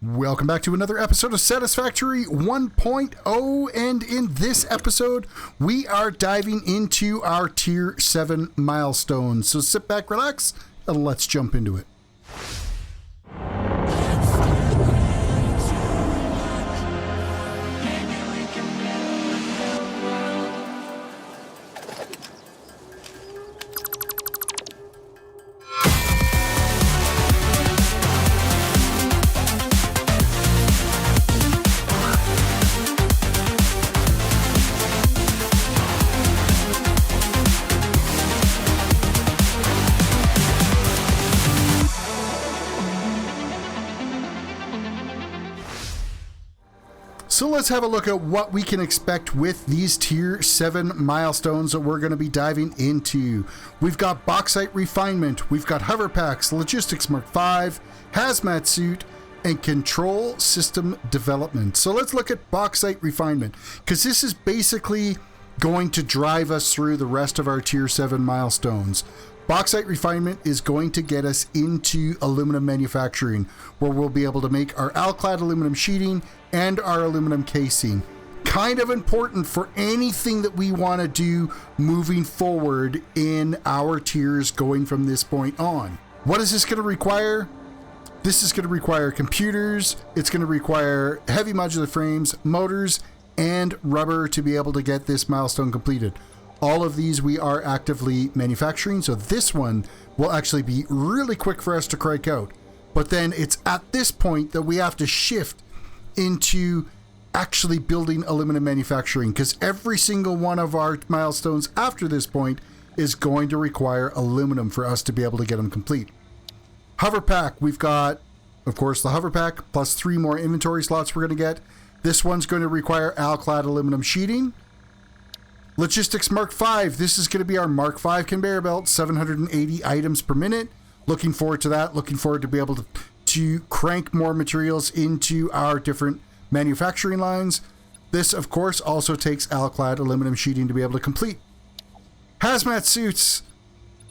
Welcome back to another episode of Satisfactory 1.0, and in this episode, we are diving into our Tier 7 milestones. So sit back, relax, and let's jump into it. So let's have a look at what we can expect with these Tier 7 milestones that we're going to be diving into. We've got Bauxite Refinement, we've got Hover Packs, Logistics Mark 5, Hazmat Suite, and Control System Development. So let's look at Bauxite Refinement, because this is basically going to drive us through the rest of our Tier 7 milestones. Bauxite Refinement is going to get us into aluminum manufacturing, where we'll be able to make our Alclad aluminum sheeting and our aluminum casing. Kind of important for anything that we want to do moving forward in our tiers going from this point on. What is this going to require? This is going to require computers, it's going to require heavy modular frames, motors, and rubber to be able to get this milestone completed. All of these we are actively manufacturing, so this one will actually be really quick for us to crank out. But then it's at this point that we have to shift into actually building aluminum manufacturing, because every single one of our milestones after this point is going to require aluminum for us to be able to get them complete. Hover Pack, we've got, of course, the Hover Pack, plus 3 more inventory slots we're going to get. This one's going to require Alclad aluminum sheeting. Logistics Mark 5, this is going to be our Mark 5 conveyor belt, 780 items per minute. Looking forward to that. Looking forward to be able to crank more materials into our different manufacturing lines. This, of course, also takes Alclad aluminum sheeting to be able to complete. Hazmat Suits,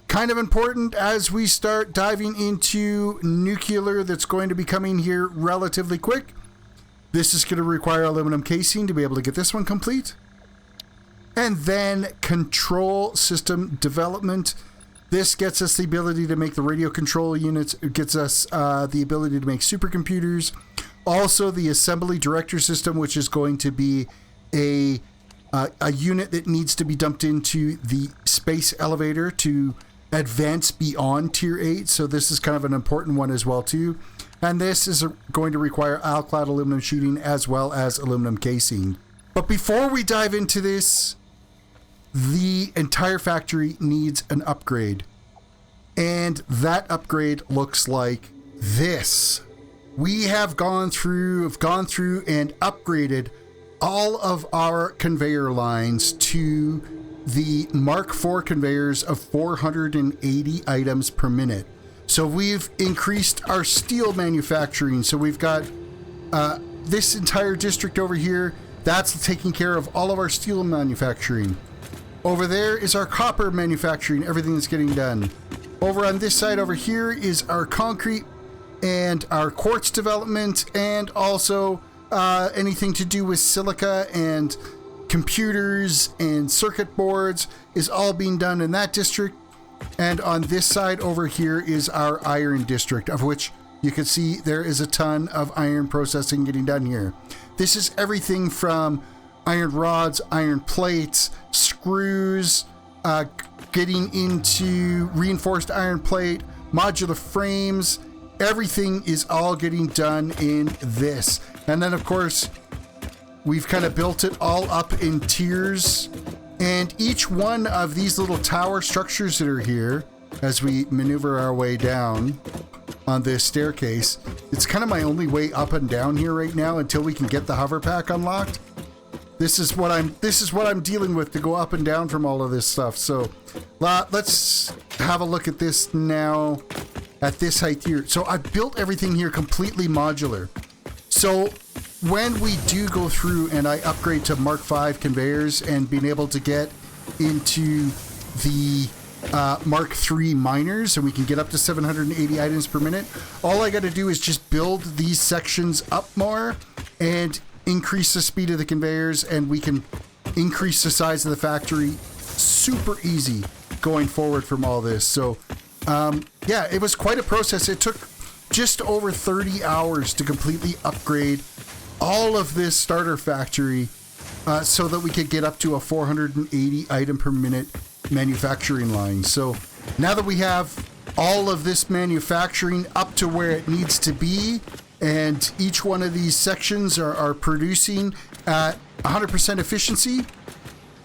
kind of important as we start diving into nuclear that's going to be coming here relatively quick. This is going to require aluminum casing to be able to get this one complete. And then Control System Development. This gets us the ability to make the radio control units. It gets us the ability to make supercomputers. Also the Assembly Director System, which is going to be a unit that needs to be dumped into the space elevator to advance beyond Tier 8. So this is kind of an important one as well too. And this is going to require Alclad aluminum sheeting as well as aluminum casing. But before we dive into this, the entire factory needs an upgrade. And that upgrade looks like this. We have gone through and upgraded all of our conveyor lines to the Mark 4 conveyors of 480 items per minute. So we've increased our steel manufacturing. So we've got this entire district over here. That's taking care of all of our steel manufacturing. Over there is our copper manufacturing, everything that's getting done. Over on this side over here is our concrete and our quartz development, and also anything to do with silica and computers and circuit boards is all being done in that district. And on this side over here is our iron district, of which you can see there is a ton of iron processing getting done here. This is everything from iron rods, iron plates, screws, getting into reinforced iron plate, modular frames. Everything is all getting done in this. And then, of course, we've kind of built it all up in tiers. And each one of these little tower structures that are here, as we maneuver our way down on this staircase, it's kind of my only way up and down here right now until we can get the hover pack unlocked. This is what I'm dealing with to go up and down from all of this stuff. So let's have a look at this now at this height here. So I built everything here completely modular. So when we do go through and I upgrade to Mark 5 conveyors and being able to get into the Mark III miners, and we can get up to 780 items per minute. All I got to do is just build these sections up more and increase the speed of the conveyors, and we can increase the size of the factory. Super easy going forward from all this. So yeah, it was quite a process. It took just over 30 hours to completely upgrade all of this starter factory so that we could get up to a 480 item per minute manufacturing line. So now that we have all of this manufacturing up to where it needs to be, and each one of these sections are producing at 100% efficiency,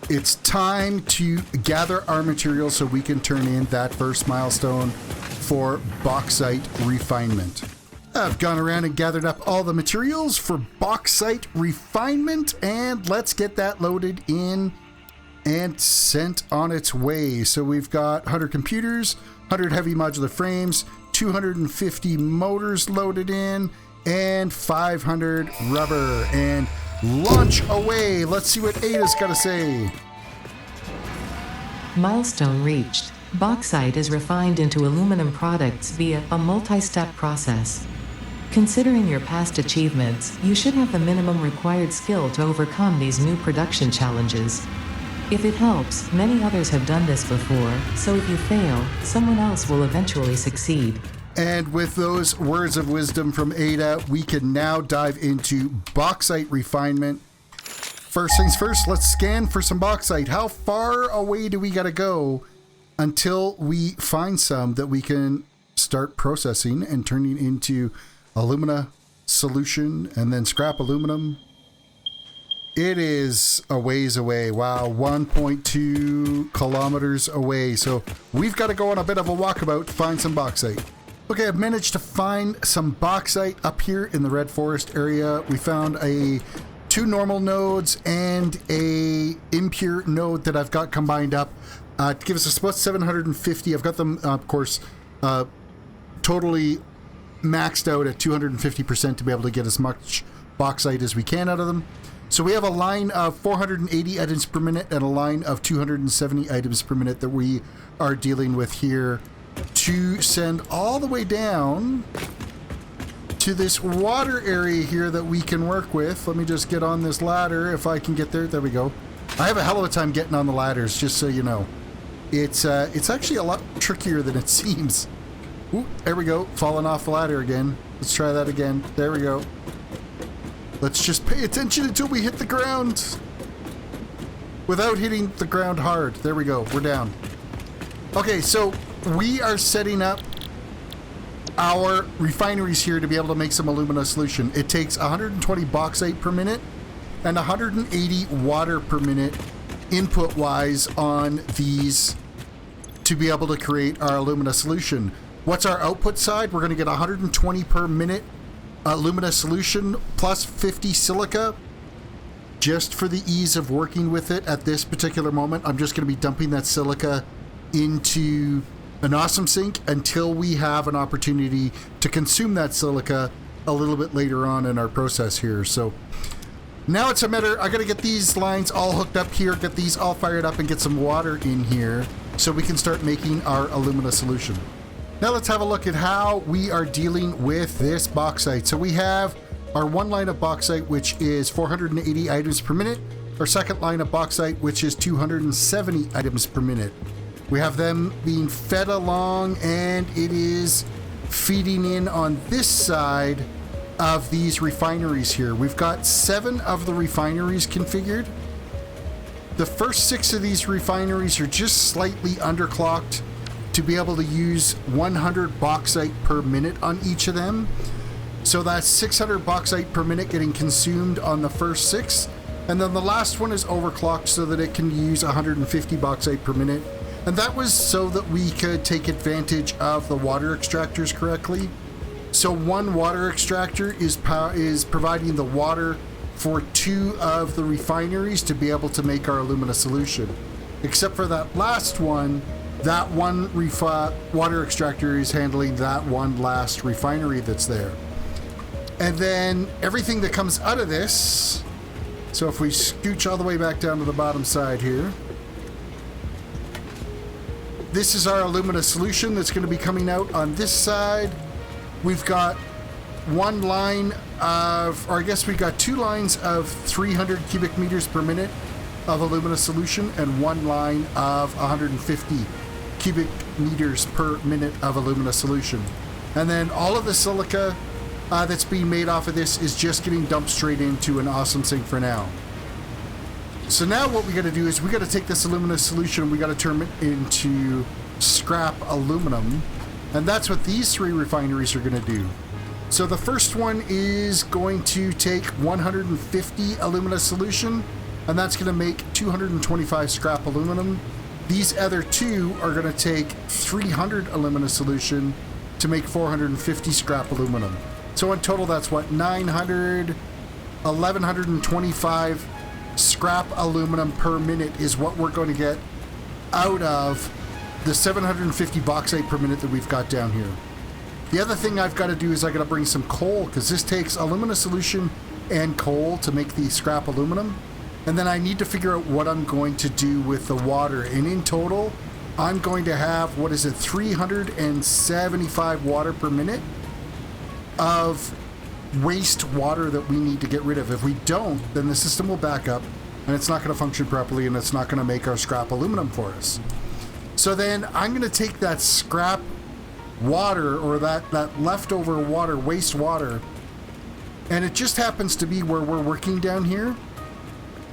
it's time to gather our materials so we can turn in that first milestone for bauxite refinement. I've gone around and gathered up all the materials for bauxite refinement, and let's get that loaded in and sent on its way. So we've got 100 computers, 100 heavy modular frames, 250 motors loaded in, and 500 rubber, and launch away. Let's see what Ada's got to say. Milestone reached. Bauxite is refined into aluminum products via a multi-step process. Considering your past achievements, you should have the minimum required skill to overcome these new production challenges. If it helps, many others have done this before, so if you fail, someone else will eventually succeed. And with those words of wisdom from Ada, we can now dive into bauxite refinement. First things first, let's scan for some bauxite. How far away do we gotta go until we find some that we can start processing and turning into alumina solution and then scrap aluminum? It is a ways away. Wow, 1.2 kilometers away. So we've got to go on a bit of a walkabout to find some bauxite. Okay, I've managed to find some bauxite up here in the Red Forest area. We found two normal nodes and a impure node that I've got combined up to give us about 750. I've got them, of course, totally maxed out at 250% to be able to get as much bauxite as we can out of them. So we have a line of 480 items per minute and a line of 270 items per minute that we are dealing with here to send all the way down to this water area here that we can work with. Let me just get on this ladder if I can get there. There we go. I have a hell of a time getting on the ladders, just so you know. It's actually a lot trickier than it seems. Ooh, there we go. Falling off the ladder again. Let's try that again. There we go. Let's just pay attention until we hit the ground without hitting the ground hard. There we go. We're down. Okay, so we are setting up our refineries here to be able to make some alumina solution. It takes 120 bauxite per minute and 180 water per minute input wise on these to be able to create our alumina solution. What's our output side? We're going to get 120 per minute alumina solution plus 50 silica. Just for the ease of working with it at this particular moment, I'm just going to be dumping that silica into an awesome sink until we have an opportunity to consume that silica a little bit later on in our process here. So now it's a matter, I got to get these lines all hooked up here, get these all fired up and get some water in here so we can start making our alumina solution. Now let's have a look at how we are dealing with this bauxite. So we have our one line of bauxite, which is 480 items per minute. Our second line of bauxite, which is 270 items per minute. We have them being fed along, and it is feeding in on this side of these refineries here. We've got 7 of the refineries configured. The first 6 of these refineries are just slightly underclocked to be able to use 100 bauxite per minute on each of them. So that's 600 bauxite per minute getting consumed on the first 6. And then the last one is overclocked so that it can use 150 bauxite per minute. And that was so that we could take advantage of the water extractors correctly. So one water extractor is providing the water for 2 of the refineries to be able to make our alumina solution. Except for that last one, that one water extractor is handling that one last refinery that's there. And then everything that comes out of this, so if we scooch all the way back down to the bottom side here, this is our alumina solution that's going to be coming out on this side. We've got one line of, or I guess we've got two lines of 300 cubic meters per minute of alumina solution and one line of 150 cubic meters per minute of alumina solution. And then all of the silica that's being made off of this is just getting dumped straight into an awesome sink for now. So now what we got to do is we got to take this alumina solution, we got to turn it into scrap aluminum, and that's what these three refineries are going to do. So the first one is going to take 150 alumina solution, and that's going to make 225 scrap aluminum. These other two are going to take 300 alumina solution to make 450 scrap aluminum. So in total, that's what, 1125 scrap aluminum per minute is what we're going to get out of the 750 bauxite per minute that we've got down here. The other thing I've got to do is I got to bring some coal, because this takes alumina solution and coal to make the scrap aluminum. And then I need to figure out what I'm going to do with the water. And in total, I'm going to have, 375 water per minute of waste water that we need to get rid of. If we don't, then the system will back up and it's not going to function properly, and it's not going to make our scrap aluminum for us. So then I'm going to take that scrap water, or that leftover water, waste water, and it just happens to be where we're working down here.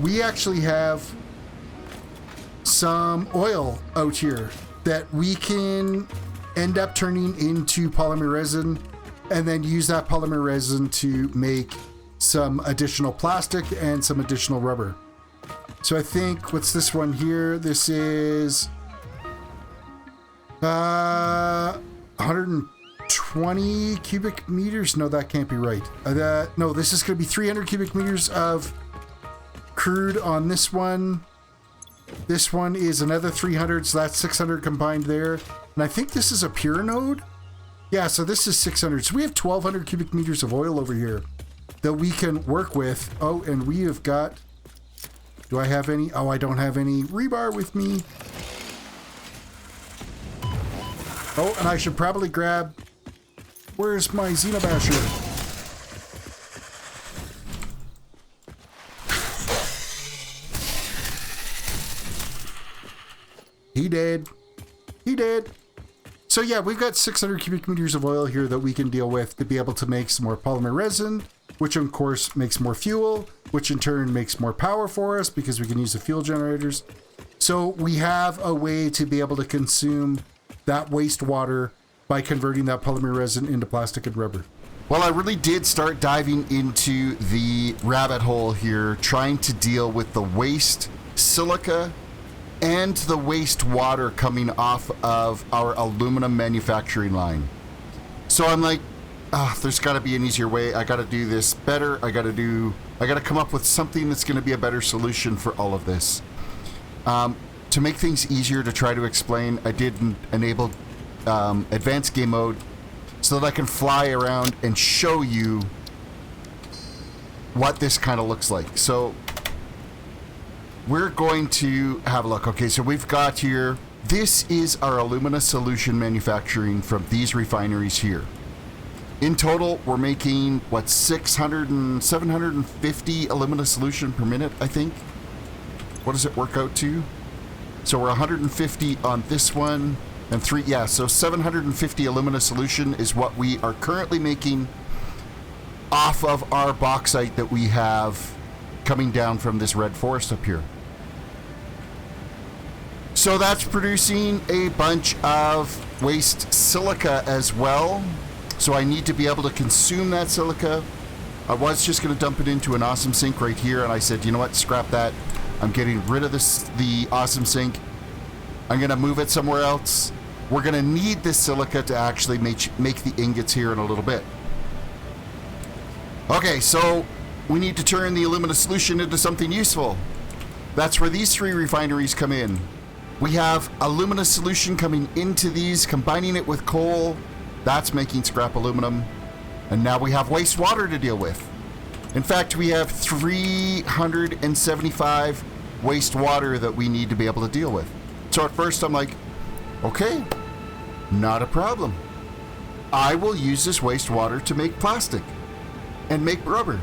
We actually have some oil out here that we can end up turning into polymer resin, and then use that polymer resin to make some additional plastic and some additional rubber. So I think, what's this one here? This is 120 cubic meters. No, that can't be right. No, this is going to be 300 cubic meters of crude on this one. This one is another 300, so that's 600 combined there. And I think this is a pure node. Yeah, so this is 600. So we have 1,200 cubic meters of oil over here that we can work with. Oh, and we have got... Do I have any? Oh, I don't have any rebar with me. Oh, and I should probably grab... Where's my Xenobasher? He did. He did. So yeah, we've got 600 cubic meters of oil here that we can deal with to be able to make some more polymer resin, which of course makes more fuel, which in turn makes more power for us because we can use the fuel generators. So we have a way to be able to consume that wastewater by converting that polymer resin into plastic and rubber. Well, I really did start diving into the rabbit hole here, trying to deal with the waste silica and the waste water coming off of our aluminum manufacturing line. So I'm like, there's got to be an easier way. I got to do this better. I got to come up with something that's going to be a better solution for all of this. To make things easier to try to explain, I did enable advanced game mode so that I can fly around and show you what this kind of looks like. So we're going to have a look. Okay, so we've got here, this is our alumina solution manufacturing from these refineries here. In total, we're making, 750 alumina solution per minute, I think. What does it work out to? So we're 150 on this one, and so 750 alumina solution is what we are currently making off of our bauxite that we have coming down from this red forest up here. So that's producing a bunch of waste silica as well. So I need to be able to consume that silica. I was just going to dump it into an awesome sink right here, and I said, you know what, scrap that. I'm getting rid of the awesome sink. I'm going to move it somewhere else. We're going to need this silica to actually make the ingots here in a little bit. Okay, so we need to turn the alumina solution into something useful. That's where these three refineries come in. We have alumina solution coming into these, combining it with coal. That's making scrap aluminum. And now we have wastewater to deal with. In fact, we have 375 wastewater that we need to be able to deal with. So at first I'm like, Okay, not a problem. I will use this wastewater to make plastic and make rubber.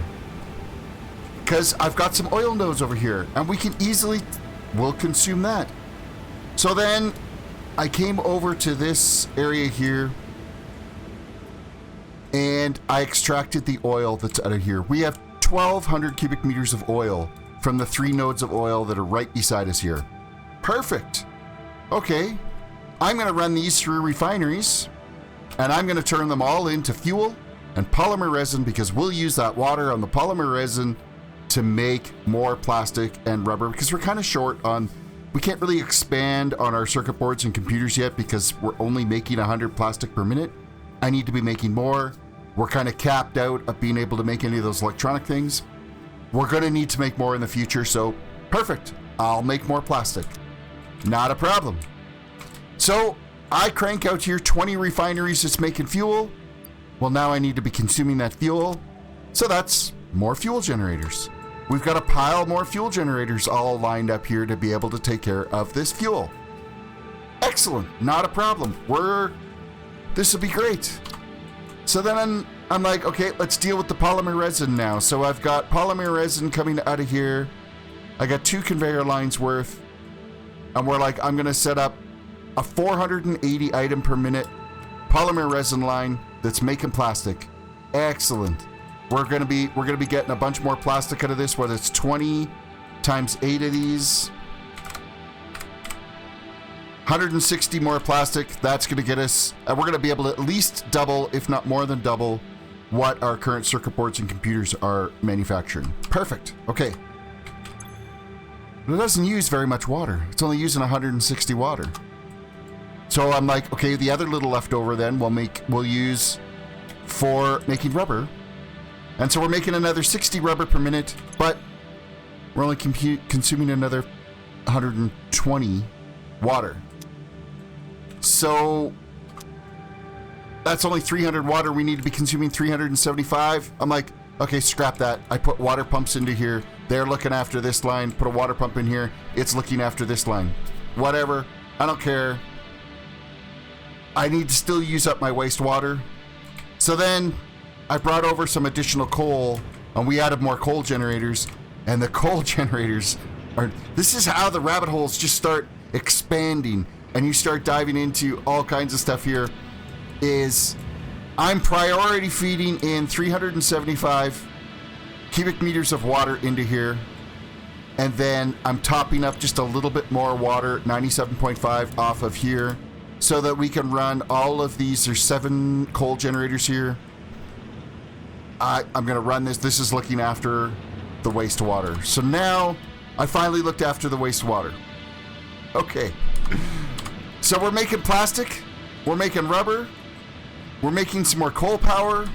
Because I've got some oil nodes over here, and we'll consume that. So then I came over to this area here, and I extracted the oil that's out of here. We have 1,200 cubic meters of oil from the 3 nodes of oil that are right beside us here. Perfect. Okay, I'm going to run these through refineries, and I'm going to turn them all into fuel and polymer resin, because we'll use that water on the polymer resin to make more plastic and rubber, because we're kind of short on, we can't really expand on our circuit boards and computers yet because we're only making 100 plastic per minute. I need to be making more. We're kind of capped out of being able to make any of those electronic things. We're going to need to make more in the future, so perfect. I'll make more plastic. Not a problem. So I crank out here 20 refineries that's making fuel. Well, now I need to be consuming that fuel. So that's more fuel generators. We've got a pile more fuel generators all lined up here to be able to take care of this fuel. Excellent. Not a problem. This will be great. So then I'm like, okay, let's deal with the polymer resin now. So I've got polymer resin coming out of here. I got 2 conveyor lines worth. And we're like, I'm going to set up a 480 item per minute polymer resin line that's making plastic. Excellent. We're gonna be getting a bunch more plastic out of this, whether it's 20 times 8 of these. 160 more plastic. That's gonna get us, we're gonna be able to at least double, if not more than double, what our current circuit boards and computers are manufacturing. Perfect. Okay. But it doesn't use very much water. It's only using 160 water. So I'm like, okay, the other little leftover then we'll use for making rubber. And so we're making another 60 rubber per minute, but we're only consuming another 120 water. So that's only 300 water. We need to be consuming 375. I'm like, okay, scrap that. I put water pumps into here. They're looking after this line. Put a water pump in here. It's looking after this line. Whatever. I don't care. I need to still use up my wastewater. So then I brought over some additional coal, and we added more coal generators, and the coal generators this is how the rabbit holes just start expanding, and you start diving into all kinds of stuff here, is I'm priority feeding in 375 cubic meters of water into here, and then I'm topping up just a little bit more water, 97.5 off of here, so that we can run all of these. There's 7 coal generators here. I'm going to run this. This is looking after the wastewater. So now I finally looked after the wastewater. Okay. So we're making plastic. We're making rubber. We're making some more coal power.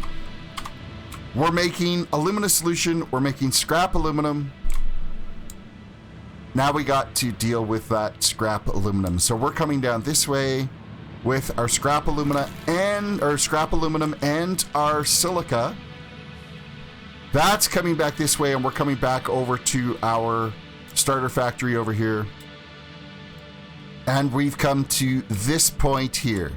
We're making alumina solution. We're making scrap aluminum. Now we got to deal with that scrap aluminum. So we're coming down this way with our scrap alumina and our scrap aluminum and our silica. That's coming back this way, and we're coming back over to our starter factory over here. And we've come to this point here.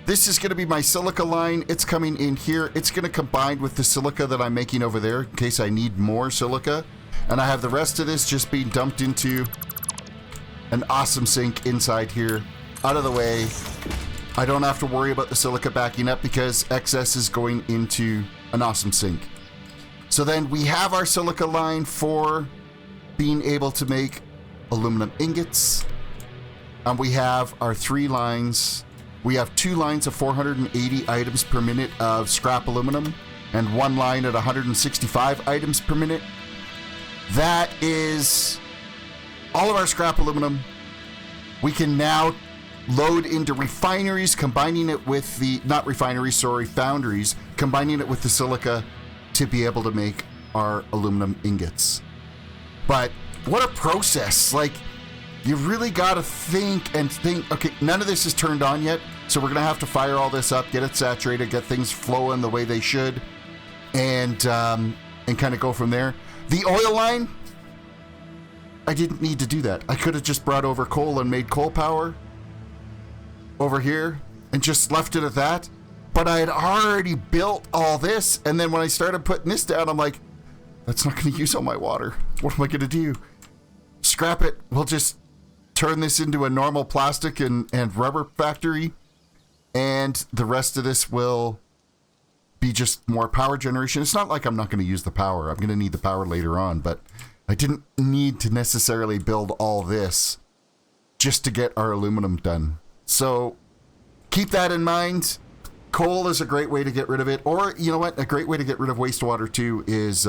This is going to be my silica line. It's coming in here. It's going to combine with the silica that I'm making over there in case I need more silica. And I have the rest of this just being dumped into an awesome sink inside here. Out of the way. I don't have to worry about the silica backing up because excess is going into an awesome sink. So then we have our silica line for being able to make aluminum ingots. And we have our 3 lines. We have 2 lines of 480 items per minute of scrap aluminum and 1 line at 165 items per minute. That is all of our scrap aluminum. We can now load into refineries, combining it with the, not refineries, sorry, foundries, combining it with the silica to be able to make our aluminum ingots. But what a process. Like, you really got to think, okay, none of this is turned on yet, so we're going to have to fire all this up, get it saturated, get things flowing the way they should, and kind of go from there. The oil line, I didn't need to do that. I could have just brought over coal and made coal power, over here and just left it at that. But I had already built all this, and then when I started putting this down, I'm like, that's not going to use all my water. What am I going to do? Scrap it. We'll just turn this into a normal plastic and rubber factory, and the rest of this will be just more power generation. It's not like I'm not going to use the power. I'm going to need the power later on, but I didn't need to necessarily build all this just to get our aluminum done. So keep that in mind. Coal is a great way to get rid of it. Or, you know what? A great way to get rid of wastewater too is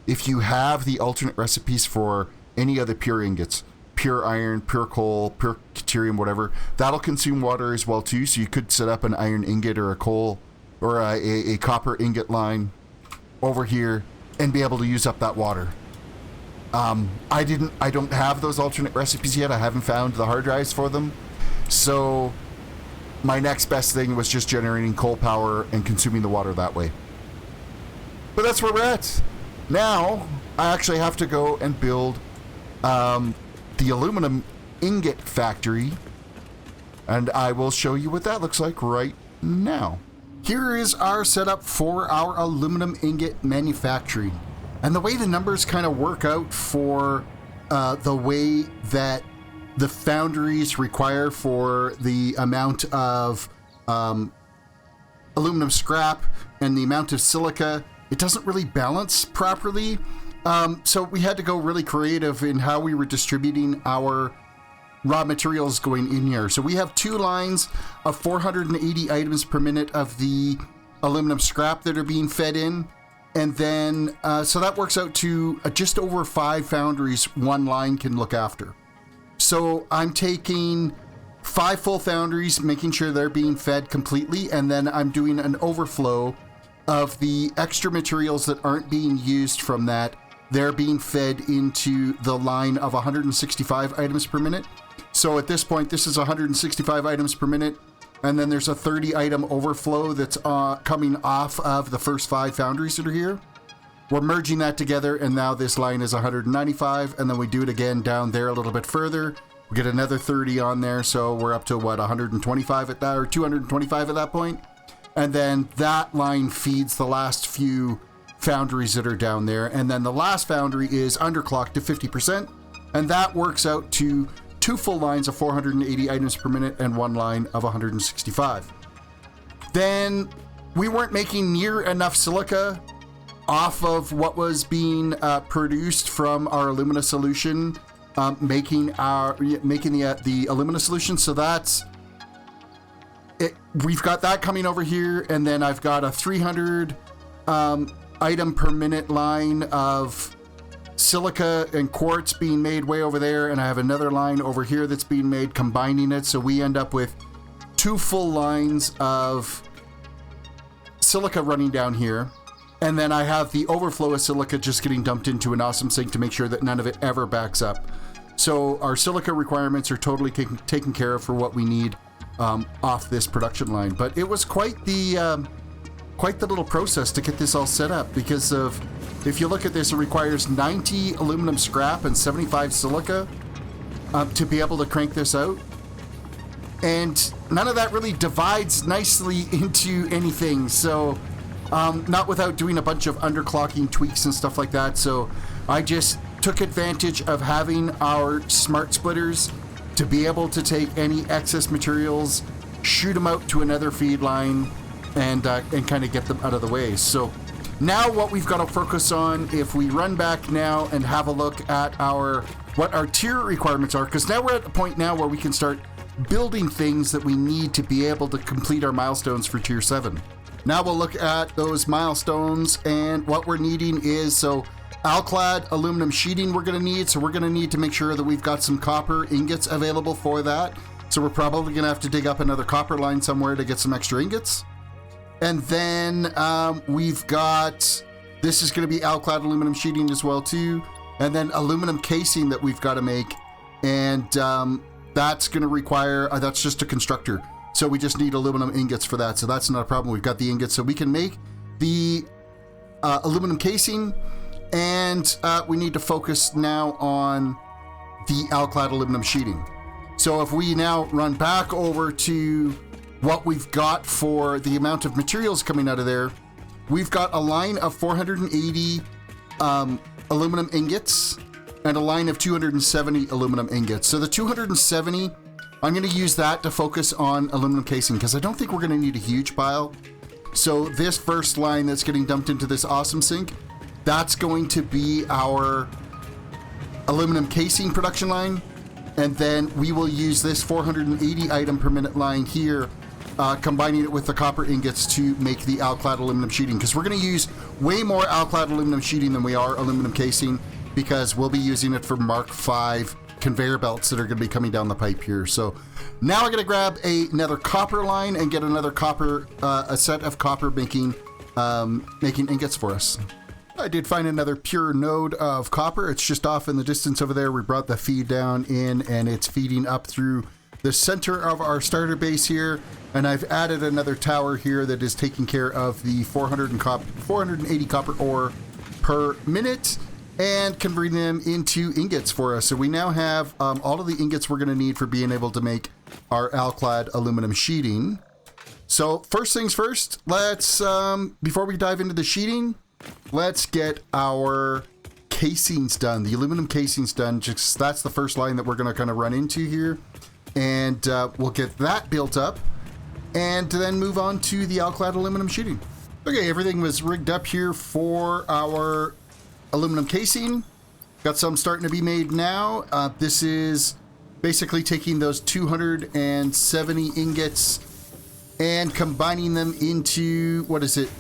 if you have the alternate recipes for any other pure ingots, pure iron, pure coal, pure deuterium, whatever, that'll consume water as well too. So you could set up an iron ingot or a coal or a copper ingot line over here and be able to use up that water. I don't have those alternate recipes yet. I haven't found the hard drives for them. So my next best thing was just generating coal power and consuming the water that way. But that's where we're at. Now, I actually have to go and build the aluminum ingot factory. And I will show you what that looks like right now. Here is our setup for our aluminum ingot manufacturing. And the way the numbers kind of work out for the way that the foundries require for the amount of aluminum scrap and the amount of silica, it doesn't really balance properly. So we had to go really creative in how we were distributing our raw materials going in here. So we have 2 lines of 480 items per minute of the aluminum scrap that are being fed in. And then, so that works out to just over 5 foundries one line can look after. So I'm taking 5 full foundries, making sure they're being fed completely, and then I'm doing an overflow of the extra materials that aren't being used from that. They're being fed into the line of 165 items per minute. So at this point, this is 165 items per minute, and then there's a 30 item overflow that's coming off of the first 5 foundries that are here. We're merging that together, and now this line is 195, and then we do it again down there a little bit further. We get another 30 on there, so we're up to what, 125 at that, or 225 at that point. And then that line feeds the last few foundries that are down there, and then the last foundry is underclocked to 50%, and that works out to 2 full lines of 480 items per minute and 1 line of 165. Then we weren't making near enough silica off of what was being produced from our alumina solution, making the alumina solution. So that's it. We've got that coming over here, and then I've got a 300 item per minute line of silica and quartz being made way over there, and I have another line over here that's being made, combining it, so we end up with 2 full lines of silica running down here, and then I have the overflow of silica just getting dumped into an awesome sink to make sure that none of it ever backs up. So our silica requirements are totally taken care of for what we need off this production line. But it was quite the little process to get this all set up, because of, if you look at this, it requires 90 aluminum scrap and 75 silica to be able to crank this out. And none of that really divides nicely into anything. So not without doing a bunch of underclocking tweaks and stuff like that. So I just took advantage of having our smart splitters to be able to take any excess materials, shoot them out to another feed line, and kind of get them out of the way. So now what we've got to focus on, if we run back now and have a look at what our tier requirements are, because now we're at the point now where we can start building things that we need to be able to complete our milestones for tier 7. Now we'll look at those milestones, and what we're needing is, so Alclad aluminum sheeting we're going to need, so we're going to need to make sure that we've got some copper ingots available for that. So we're probably going to have to dig up another copper line somewhere to get some extra ingots. And then we've got, this is going to be Alclad aluminum sheeting as well too, and then aluminum casing that we've got to make, and that's going to require, that's just a constructor, so we just need aluminum ingots for that, so that's not a problem. We've got the ingots, so we can make the aluminum casing, and we need to focus now on the Alclad aluminum sheeting. So if we now run back over to what we've got for the amount of materials coming out of there, we've got a line of 480 aluminum ingots and a line of 270 aluminum ingots. So the 270, I'm going to use that to focus on aluminum casing because I don't think we're going to need a huge pile. So this first line that's getting dumped into this awesome sink, that's going to be our aluminum casing production line. And then we will use this 480 item per minute line here, combining it with the copper ingots to make the Alclad aluminum sheeting. Because we're going to use way more Alclad aluminum sheeting than we are aluminum casing, because we'll be using it for Mark V conveyor belts that are going to be coming down the pipe here. So now I'm going to grab another copper line and get another copper, a set of copper making ingots for us. I did find another pure node of copper. It's just off in the distance over there. We brought the feed down in and it's feeding up through the center of our starter base here. And I've added another tower here that is taking care of the 480 copper ore per minute and converting them into ingots for us. So we now have all of the ingots we're going to need for being able to make our Alclad aluminum sheeting. So first things first, let's, before we dive into the sheeting, let's get our casings done, the aluminum casings done. Just that's the first line that we're going to kind of run into here. And we'll get that built up and then move on to the Alclad aluminum sheeting. Okay, everything was rigged up here for our aluminum casing. Got some starting to be made now. This is basically taking those 270 ingots and combining them into, what is it?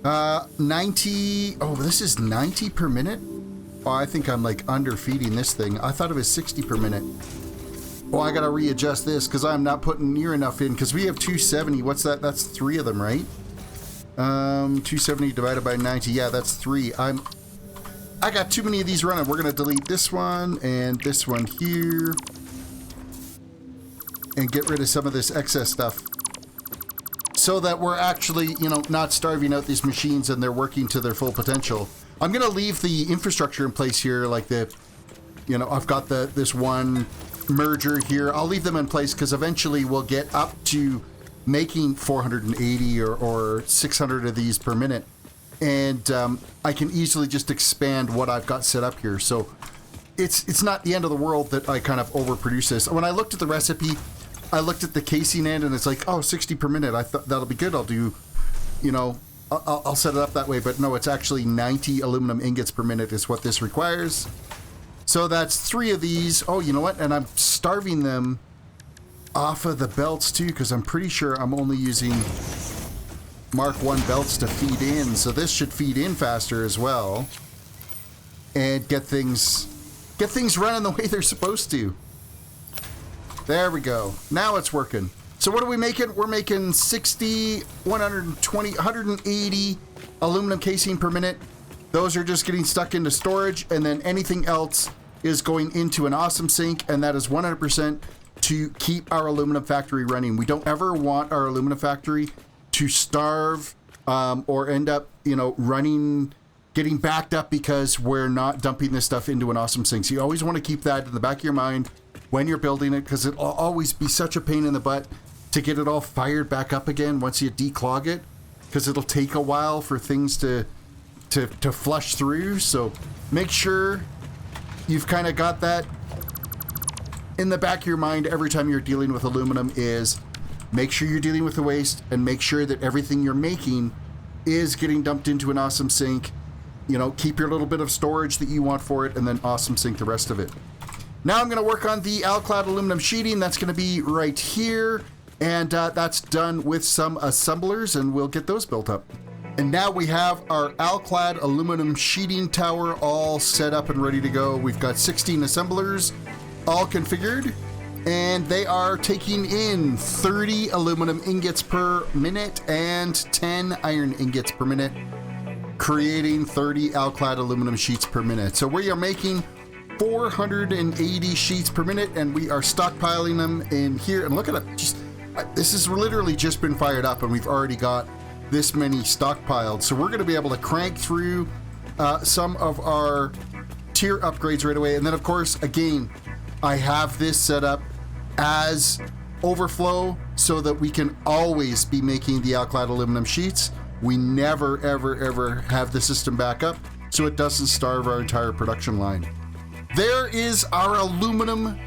90. Oh, this is 90 per minute. Oh, I think I'm like underfeeding this thing. I thought it was 60 per minute. Oh, I gotta readjust this because I'm not putting near enough in because we have 270. What's that? That's 3 of them, right? 270 divided by 90. Yeah, that's 3. I got too many of these running. We're gonna delete this one and this one here and get rid of some of this excess stuff so that we're actually, you know, not starving out these machines and they're working to their full potential. I'm gonna leave the infrastructure in place here, like the, you know, I've got this one merger here. I'll leave them in place because eventually we'll get up to making 480 or 600 of these per minute. And I can easily just expand what I've got set up here. So it's not the end of the world that I kind of overproduce this. When I looked at the recipe, I looked at the casing end and it's like, oh, 60 per minute. I thought that'll be good. I'll do, you know, I'll set it up that way. But no, it's actually 90 aluminum ingots per minute is what this requires. So that's 3 of these. Oh, you know what? And I'm starving them off of the belts too, because I'm pretty sure I'm only using Mark 1 belts to feed in. So this should feed in faster as well and get things running the way they're supposed to. There we go. Now it's working. So what are we making? We're making 60, 120, 180 aluminum casing per minute. Those are just getting stuck into storage, and then anything else is going into an awesome sink, and that is 100% to keep our aluminum factory running. We don't ever want our aluminum factory to starve or end up, you know, getting backed up because we're not dumping this stuff into an awesome sink. So you always want to keep that in the back of your mind when you're building it, because it'll always be such a pain in the butt to get it all fired back up again once you declog it, because it'll take a while for things to flush through. So make sure you've kind of got that in the back of your mind every time you're dealing with aluminum. Is make sure you're dealing with the waste and make sure that everything you're making is getting dumped into an awesome sink. You know, keep your little bit of storage that you want for it and then awesome sink the rest of it. Now I'm going to work on the Alclad aluminum sheeting. That's going to be right here, and that's done with some assemblers, and we'll get those built up. And now we have our Alclad aluminum sheeting tower all set up and ready to go. We've got 16 assemblers all configured, and they are taking in 30 aluminum ingots per minute and 10 iron ingots per minute, creating 30 Alclad aluminum sheets per minute. So we are making 480 sheets per minute, and we are stockpiling them in here. And look at it, this has literally just been fired up, and we've already got this many stockpiled. So we're going to be able to crank through some of our tier upgrades right away. And then, of course, again, I have this set up as overflow so that we can always be making the Alclad aluminum sheets. We never, ever, ever have the system back up so it doesn't starve our entire production line. There is our aluminum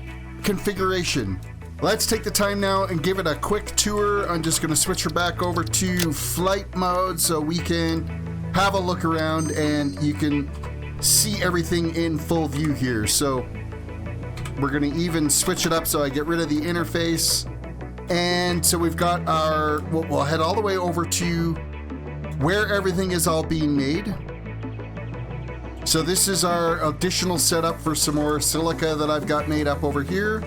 configuration. Let's take the time now and give it a quick tour. I'm just going to switch her back over to flight mode so we can have a look around and you can see everything in full view here. So we're going to even switch it up so I get rid of the interface. And so we've got our, we'll head all the way over to where everything is all being made. So this is our additional setup for some more silica that I've got made up over here.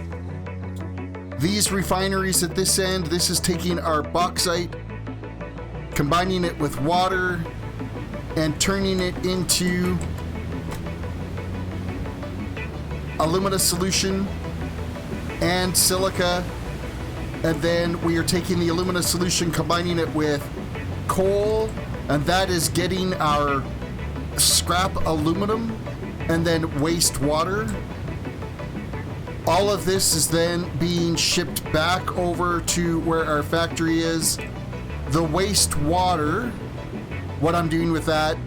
These refineries at this end, this is taking our bauxite, combining it with water, and turning it into alumina solution and silica. And then we are taking the alumina solution, combining it with coal, and that is getting our scrap aluminum and then waste water. All of this is then being shipped back over to where our factory is. The waste water, what I'm doing with that,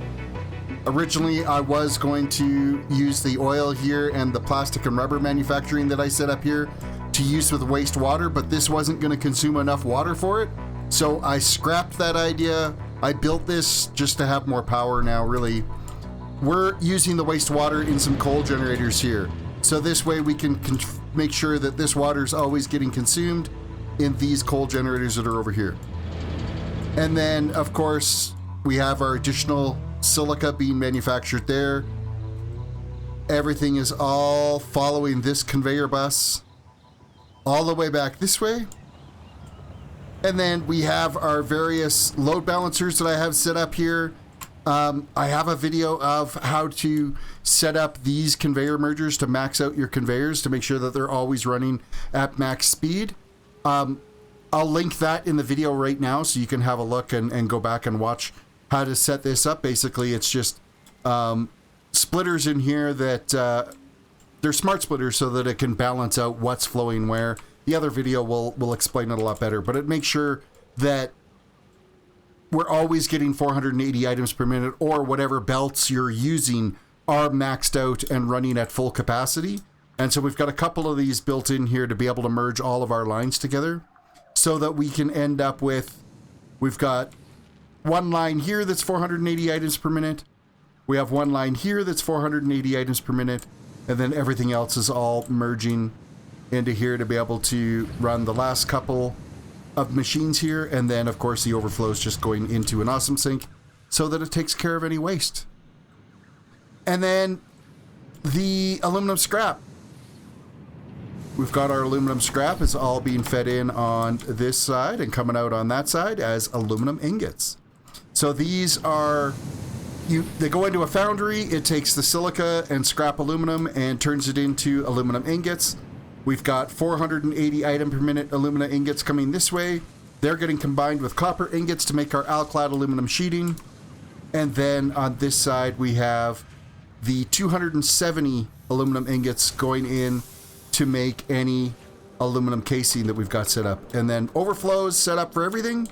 originally I was going to use the oil here and the plastic and rubber manufacturing that I set up here to use with wastewater, but this wasn't going to consume enough water for it. So I scrapped that idea. I built this just to have more power now, really. We're using the wastewater in some coal generators here. So this way we can make sure that this water is always getting consumed in these coal generators that are over here. And then, of course, we have our additional silica being manufactured there. Everything is all following this conveyor bus all the way back this way. And then we have our various load balancers that I have set up here. I have a video of how to set up these conveyor mergers to max out your conveyors to make sure that they're always running at max speed. I'll link that in the video right now so you can have a look and go back and watch how to set this up. Basically, it's just splitters in here that they're smart splitters so that it can balance out what's flowing where. The other video will explain it a lot better, but it makes sure that we're always getting 480 items per minute, or whatever belts you're using are maxed out and running at full capacity. And so we've got a couple of these built in here to be able to merge all of our lines together so that we can end up with, we've got one line here that's 480 items per minute. We have one line here that's 480 items per minute. And then everything else is all merging into here to be able to run the last couple of machines here. And then, of course, the overflow is just going into an awesome sink so that it takes care of any waste. And then the aluminum scrap. We've got our aluminum scrap. It's all being fed in on this side and coming out on that side as aluminum ingots. So these are, they go into a foundry. It takes the silica and scrap aluminum and turns it into aluminum ingots. We've got 480 item per minute alumina ingots coming this way. They're getting combined with copper ingots to make our Alclad aluminum sheeting. And then on this side, we have the 270 aluminum ingots going in to make any aluminum casing that we've got set up. And then overflows set up for everything.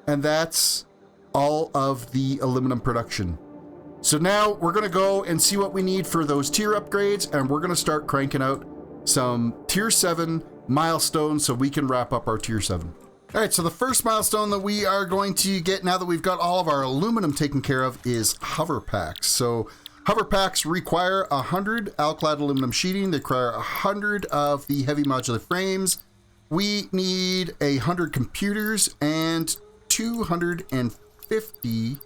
And that's all of the aluminum production. So now we're going to go and see what we need for those tier upgrades. And we're going to start cranking out some tier 7 milestones so we can wrap up our tier 7. All right, so the first milestone that we are going to get now that we've got all of our aluminum taken care of is hover packs. So hover packs require 100 Alclad aluminum sheeting. They require 100 of the heavy modular frames. We need 100 computers and 250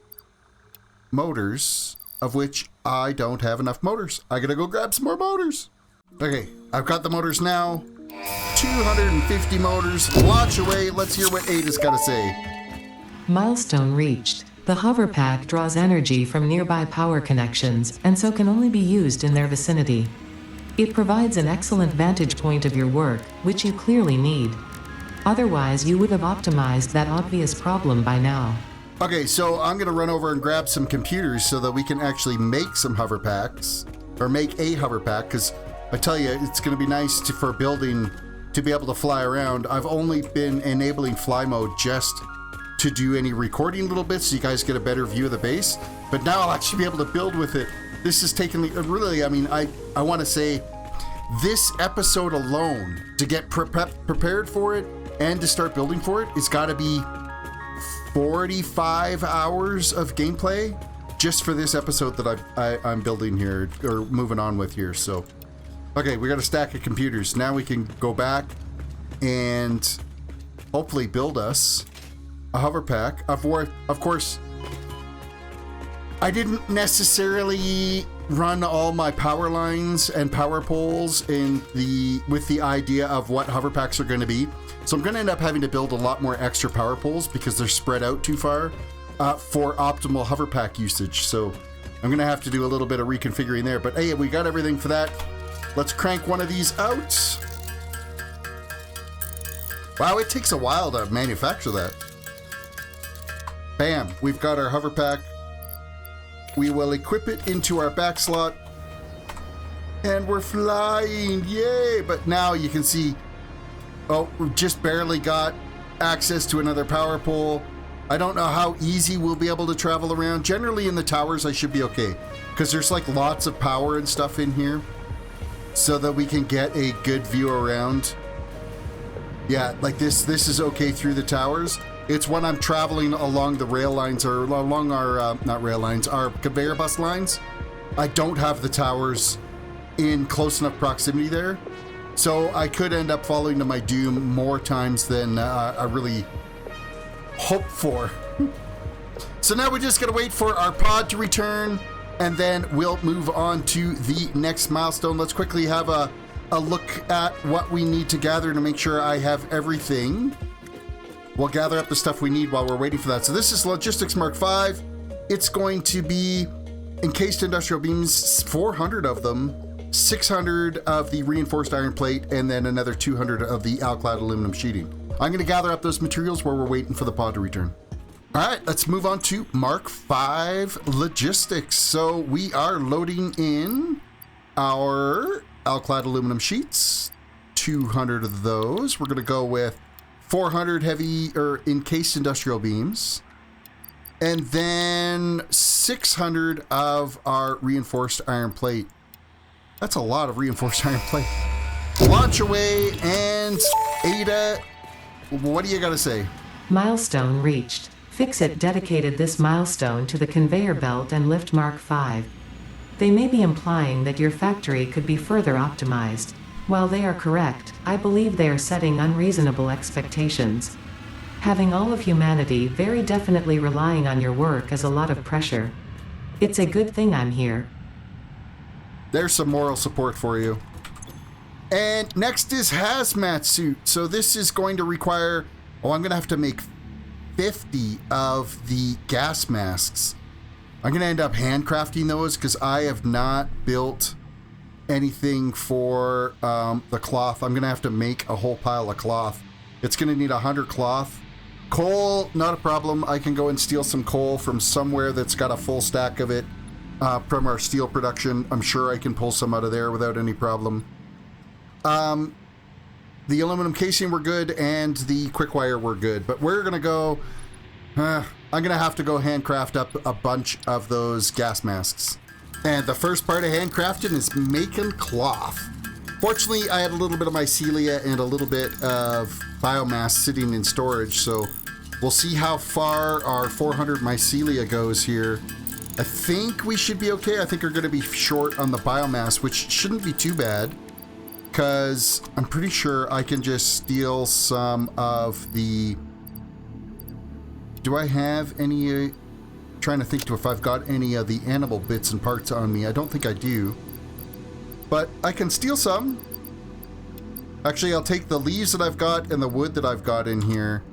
motors, of which I don't have enough motors. I gotta go grab some more motors. Okay, I've got the motors now. 250 motors. Launch away. Let's hear what Ada's got to say. Milestone reached. The hover pack draws energy from nearby power connections and so can only be used in their vicinity. It provides an excellent vantage point of your work, which you clearly need. Otherwise, you would have optimized that obvious problem by now. Okay, so I'm going to run over and grab some computers so that we can actually make some hover packs, or make a hover pack, because I tell you, it's going to be nice for building to be able to fly around. I've only been enabling fly mode just to do any recording little bits so you guys get a better view of the base. But now I'll actually be able to build with it. This has taken me, really, I mean, I want to say this episode alone to get prepared for it and to start building for it, it's got to be 45 hours of gameplay just for this episode that I'm building here or moving on with here. So, okay, we got a stack of computers. Now we can go back and hopefully build us a hover pack. Of course, I didn't necessarily run all my power lines and power poles with the idea of what hover packs are going to be. So I'm going to end up having to build a lot more extra power poles because they're spread out too far for optimal hover pack usage. So I'm going to have to do a little bit of reconfiguring there. But hey, we got everything for that. Let's crank one of these out. Wow, it takes a while to manufacture that. Bam, we've got our hover pack. We will equip it into our back slot. And we're flying, yay! But now you can see, oh, we've just barely got access to another power pole. I don't know how easy we'll be able to travel around. Generally in the towers, I should be okay, because there's like lots of power and stuff in here so that we can get a good view around. Yeah, like this is okay through the towers. It's when I'm traveling along the rail lines or along our, not rail lines, our conveyor bus lines. I don't have the towers in close enough proximity there. So I could end up falling to my doom more times than I really hope for. So now we're just gonna wait for our pod to return and then we'll move on to the next milestone. Let's quickly have a look at what we need to gather to make sure I have everything. We'll gather up the stuff we need while we're waiting for that. So this is Logistics Mark V. It's going to be encased industrial beams, 400 of them, 600 of the reinforced iron plate, and then another 200 of the Alclad aluminum sheeting. I'm going to gather up those materials while we're waiting for the pod to return. All right, let's move on to Mark V Logistics. So we are loading in our Alclad aluminum sheets, 200 of those. We're going to go with 400 heavy or encased industrial beams, and then 600 of our reinforced iron plate. That's a lot of reinforced iron plate. Launch away, and Ada, what do you got to say? Milestone reached. Fixit dedicated this milestone to the conveyor belt and lift Mark V. They may be implying that your factory could be further optimized. While they are correct, I believe they are setting unreasonable expectations. Having all of humanity very definitely relying on your work is a lot of pressure. It's a good thing I'm here. There's some moral support for you. And next is Hazmat Suite. So this is going to require, I'm going to have to make 50 of the gas masks. I'm going to end up handcrafting those because I have not built anything for the cloth. I'm gonna have to make a whole pile of cloth. It's gonna need 100 cloth. Coal, not a problem. I can go and steal some coal from somewhere that's got a full stack of it from our steel production. I'm sure I can pull some out of there without any problem. The aluminum casing we're good, and the quick wire we're good, but we're gonna go I'm gonna have to go handcraft up a bunch of those gas masks. And the first part of handcrafting is making cloth. Fortunately, I had a little bit of mycelia and a little bit of biomass sitting in storage, so we'll see how far our 400 mycelia goes here. I think we should be okay. I think we're going to be short on the biomass, which shouldn't be too bad, because I'm pretty sure I can just steal some of the... Do I have any... Trying to think if I've got any of the animal bits and parts on me. I don't think I do, but I can steal some. Actually, I'll take the leaves that I've got and the wood that I've got in here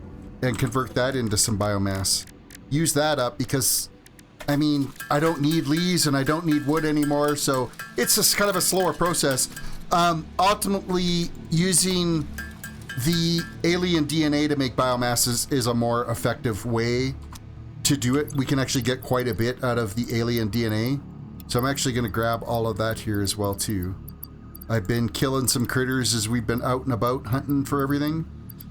and convert that into some biomass. Use that up because, I mean, I don't need leaves and I don't need wood anymore, so it's just kind of a slower process. Ultimately, using the alien DNA to make biomass is a more effective way to do it. We can actually get quite a bit out of the alien DNA. So I'm actually going to grab all of that here as well too. I've been killing some critters as we've been out and about hunting for everything.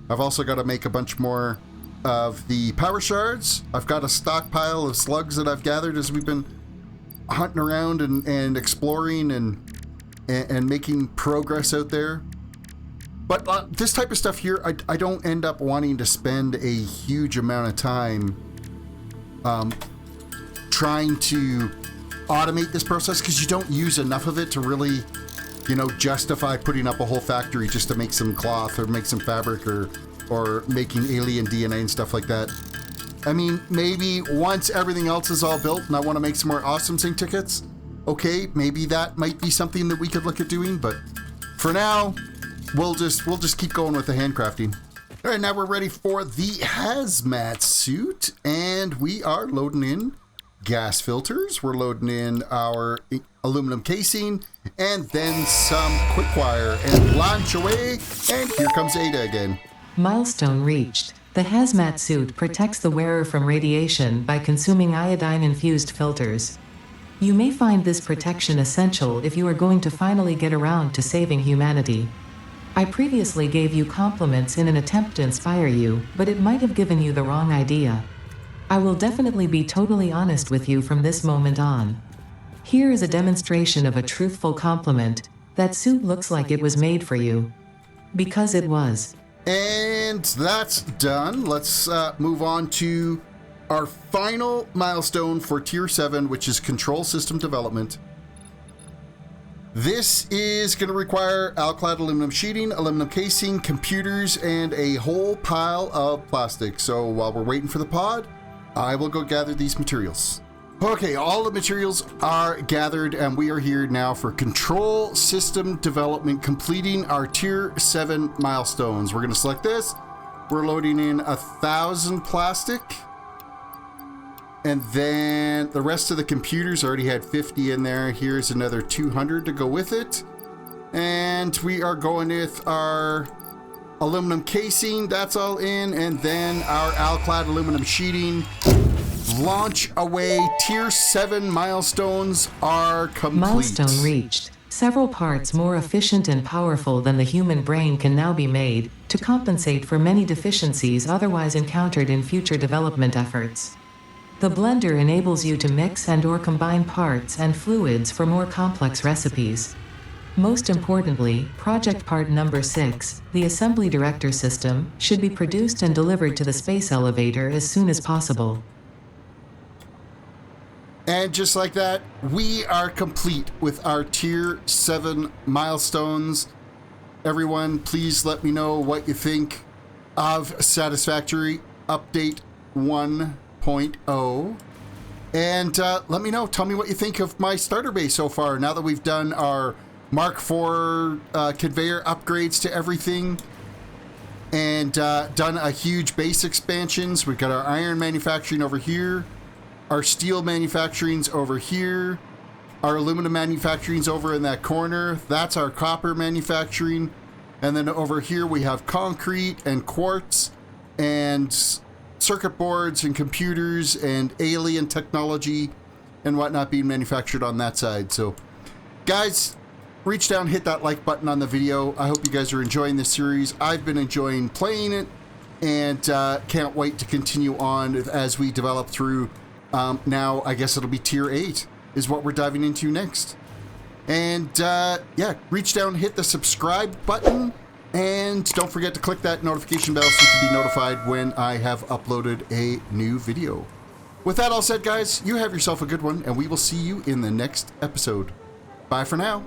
I've also got to make a bunch more of the power shards. I've got a stockpile of slugs that I've gathered as we've been hunting around and exploring and making progress out there. But this type of stuff here, I don't end up wanting to spend a huge amount of time trying to automate this process, because you don't use enough of it to really, you know, justify putting up a whole factory just to make some cloth or make some fabric or making alien DNA and stuff like that. I mean, maybe once everything else is all built and I want to make some more awesome sync tickets, okay, maybe that might be something that we could look at doing, but for now, we'll just keep going with the handcrafting. All right, now we're ready for the Hazmat Suite, and we are loading in gas filters. We're loading in our aluminum casing, and then some quick wire, and launch away. And here comes Ada again. Milestone reached. The Hazmat Suit protects the wearer from radiation by consuming iodine-infused filters. You may find this protection essential if you are going to finally get around to saving humanity. I previously gave you compliments in an attempt to inspire you, but it might have given you the wrong idea. I will definitely be totally honest with you from this moment on. Here is a demonstration of a truthful compliment. That suit looks like it was made for you. Because it was. And that's done. Let's move on to our final milestone for Tier 7, which is Control System Development. This is going to require Alclad aluminum sheeting, aluminum casing, computers, and a whole pile of plastic. So while we're waiting for the pod, I will go gather these materials. Okay, all the materials are gathered, and we are here now for Control System Development, completing our Tier 7 milestones. We're going to select this. We're loading in 1,000 plastic. And then the rest of the computers already had 50 in there. Here's another 200 to go with it. And we are going with our aluminum casing. That's all in. And then our Alclad aluminum sheeting. Launch away. Tier 7 milestones are complete. Milestone reached. Several parts more efficient and powerful than the human brain can now be made to compensate for many deficiencies otherwise encountered in future development efforts. The blender enables you to mix and/or combine parts and fluids for more complex recipes. Most importantly, project part number 6, the assembly director system, should be produced and delivered to the space elevator as soon as possible. And just like that, we are complete with our Tier 7 milestones. Everyone, please let me know what you think of Satisfactory Update 1.0. And let me know, tell me what you think of my starter base so far, now that we've done our Mark IV conveyor upgrades to everything and done a huge base expansions. We've got our iron manufacturing over here, our steel manufacturing's over here, our aluminum manufacturing's over in that corner. That's our copper manufacturing. And then over here we have concrete and quartz and circuit boards and computers and alien technology and whatnot being manufactured on that side. So guys, reach down, hit that like button on the video. I hope you guys are enjoying this series. I've been enjoying playing it and can't wait to continue on as we develop through. Now I guess it'll be Tier 8 is what we're diving into next. And yeah, reach down, hit the subscribe button, and don't forget to click that notification bell so you can be notified when I have uploaded a new video. With that all said, guys, you have yourself a good one, and we will see you in the next episode. Bye for now.